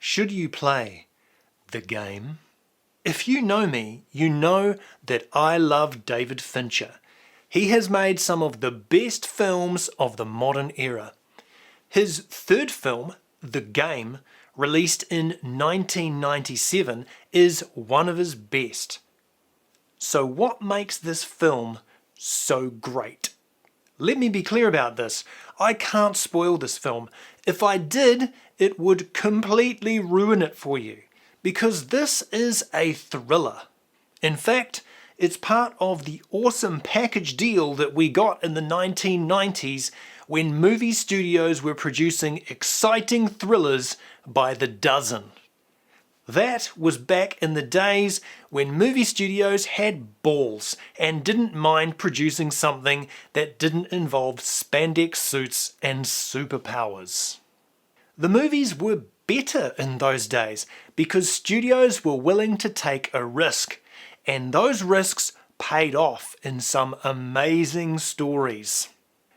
Should you play the game? If you know me, you know that I love David Fincher. He has made some of the best films of the modern era. His third film, The Game, released in 1997, is one of his best. So what makes this film so great? Let me be clear about this. I can't spoil this film. If I did, it would completely ruin it for you, because this is a thriller. In fact, it's part of the awesome package deal that we got in the 1990s when movie studios were producing exciting thrillers by the dozen. That was back in the days when movie studios had balls and didn't mind producing something that didn't involve spandex suits and superpowers. The movies were better in those days because studios were willing to take a risk, and those risks paid off in some amazing stories.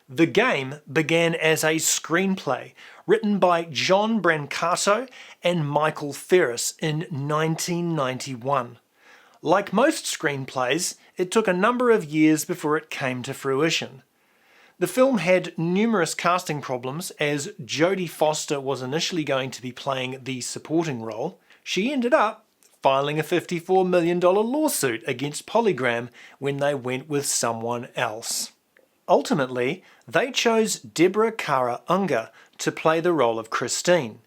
The Game began as a screenplay written by John Brancato and Michael Ferris in 1991. Like most screenplays, it took a number of years before it came to fruition. The film had numerous casting problems, as Jodie Foster was initially going to be playing the supporting role. She ended up filing a $54 million lawsuit against Polygram when they went with someone else. Ultimately, they chose Deborah Kara Unger to play the role of Christine.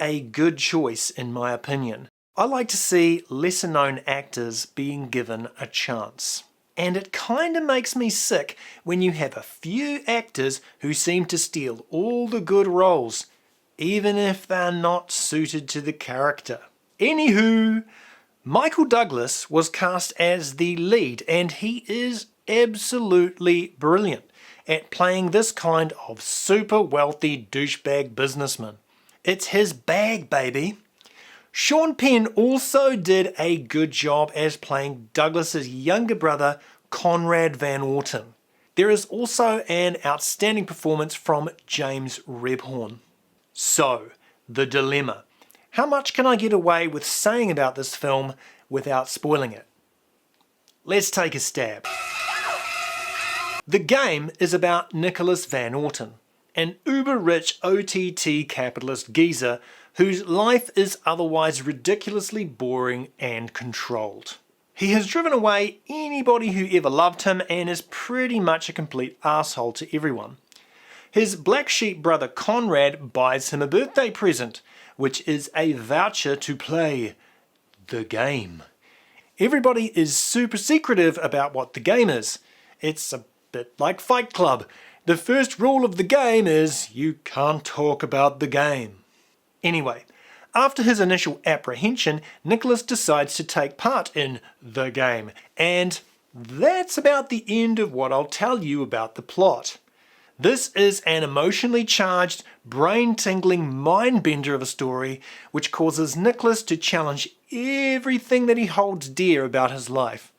A good choice, in my opinion. I like to see lesser-known actors being given a chance. And it kinda makes me sick when you have a few actors who seem to steal all the good roles, even if they're not suited to the character. Anywho, Michael Douglas was cast as the lead, and he is absolutely brilliant at playing this kind of super wealthy douchebag businessman. It's his bag, baby. Sean Penn also did a good job as playing Douglas's younger brother, Conrad Van Orton. There is also an outstanding performance from James Rebhorn. So, the dilemma. How much can I get away with saying about this film without spoiling it? Let's take a stab. The Game is about Nicholas Van Orton, an uber-rich OTT capitalist geezer whose life is otherwise ridiculously boring and controlled. He has driven away anybody who ever loved him and is pretty much a complete asshole to everyone. His black sheep brother Conrad buys him a birthday present, which is a voucher to play the game. Everybody is super secretive about what the game is. It's a bit like Fight Club. The first rule of the game is you can't talk about the game. Anyway, after his initial apprehension, Nicholas decides to take part in the game, and that's about the end of what I'll tell you about the plot. This is an emotionally charged, brain-tingling mind-bender of a story which causes Nicholas to challenge everything that he holds dear about his life.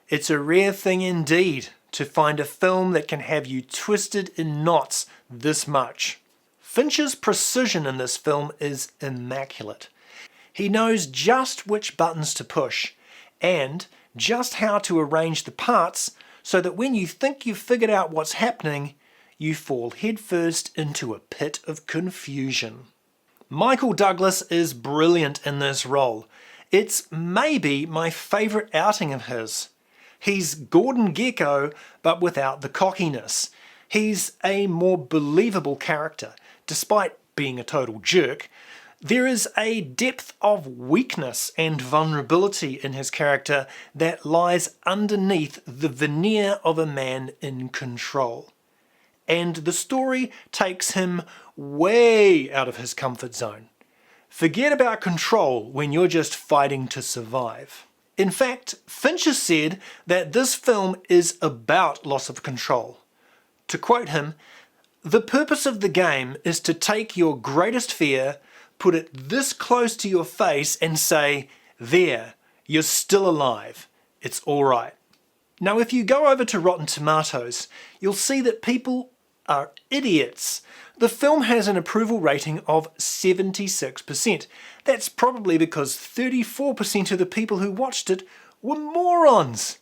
It's a rare thing indeed to find a film that can have you twisted in knots this much. Fincher's precision in this film is immaculate. He knows just which buttons to push and just how to arrange the parts so that when you think you've figured out what's happening, you fall headfirst into a pit of confusion. Michael Douglas is brilliant in this role. It's maybe my favourite outing of his. He's Gordon Gekko, but without the cockiness. He's a more believable character, despite being a total jerk. There is a depth of weakness and vulnerability in his character that lies underneath the veneer of a man in control. And the story takes him way out of his comfort zone. Forget about control when you're just fighting to survive. In fact, Fincher said that this film is about loss of control. To quote him, "The purpose of the game is to take your greatest fear, put it this close to your face and say, 'There, you're still alive. It's all right.'" Now, if you go over to Rotten Tomatoes, you'll see that people are idiots. The film has an approval rating of 76%. That's probably because 34% of the people who watched it were morons.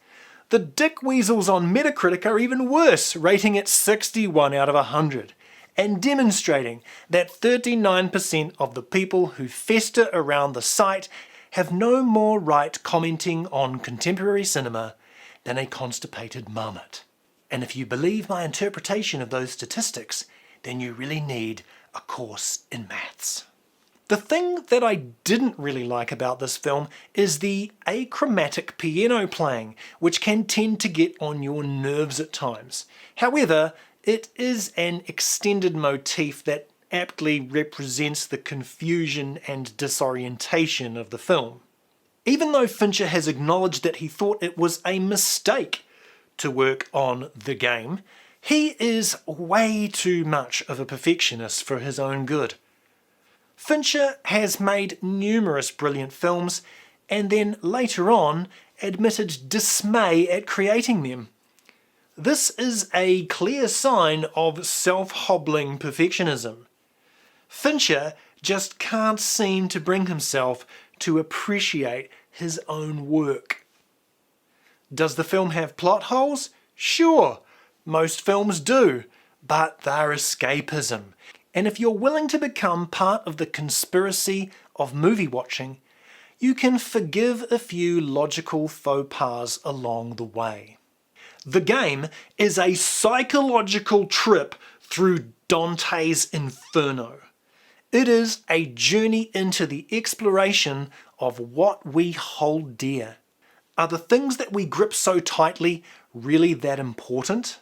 The dick weasels on Metacritic are even worse, rating it 61 out of 100, and demonstrating that 39% of the people who fester around the site have no more right commenting on contemporary cinema than a constipated marmot. And if you believe my interpretation of those statistics, then you really need a course in maths. The thing that I didn't really like about this film is the achromatic piano playing, which can tend to get on your nerves at times. However, it is an extended motif that aptly represents the confusion and disorientation of the film. Even though Fincher has acknowledged that he thought it was a mistake to work on The Game, he is way too much of a perfectionist for his own good. Fincher has made numerous brilliant films and then later on admitted dismay at creating them. This is a clear sign of self-hobbling perfectionism. Fincher just can't seem to bring himself to appreciate his own work. Does the film have plot holes? Sure, most films do, but they're escapism. And if you're willing to become part of the conspiracy of movie watching, you can forgive a few logical faux pas along the way. The Game is a psychological trip through Dante's Inferno. It is a journey into the exploration of what we hold dear. Are the things that we grip so tightly really that important?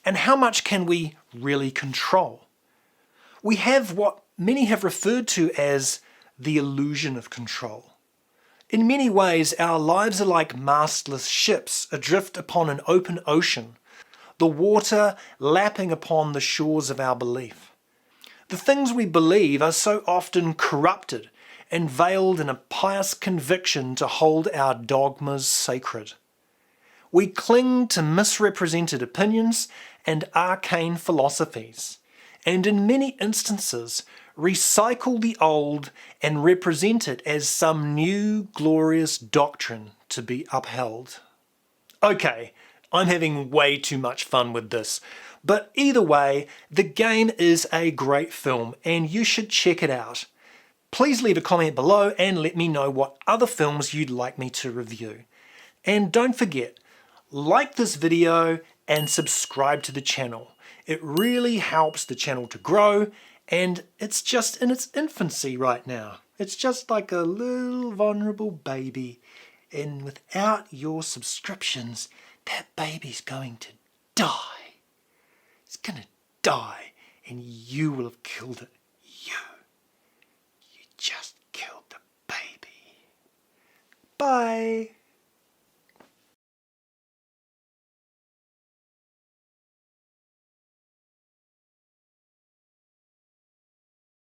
And how much can we really control? We have what many have referred to as the illusion of control. In many ways, our lives are like mastless ships adrift upon an open ocean, the water lapping upon the shores of our belief. The things we believe are so often corrupted and veiled in a pious conviction to hold our dogmas sacred. We cling to misrepresented opinions and arcane philosophies, and in many instances recycle the old and represent it as some new glorious doctrine to be upheld. Okay, I'm having way too much fun with this, but either way, The Game is a great film and you should check it out. Please leave a comment below and let me know what other films you'd like me to review. And don't forget, like this video and subscribe to the channel. It really helps the channel to grow, and it's just in its infancy right now. It's just like a little vulnerable baby, and without your subscriptions, that baby's going to die. It's going to die, and you will have killed it. You just killed the baby. Bye.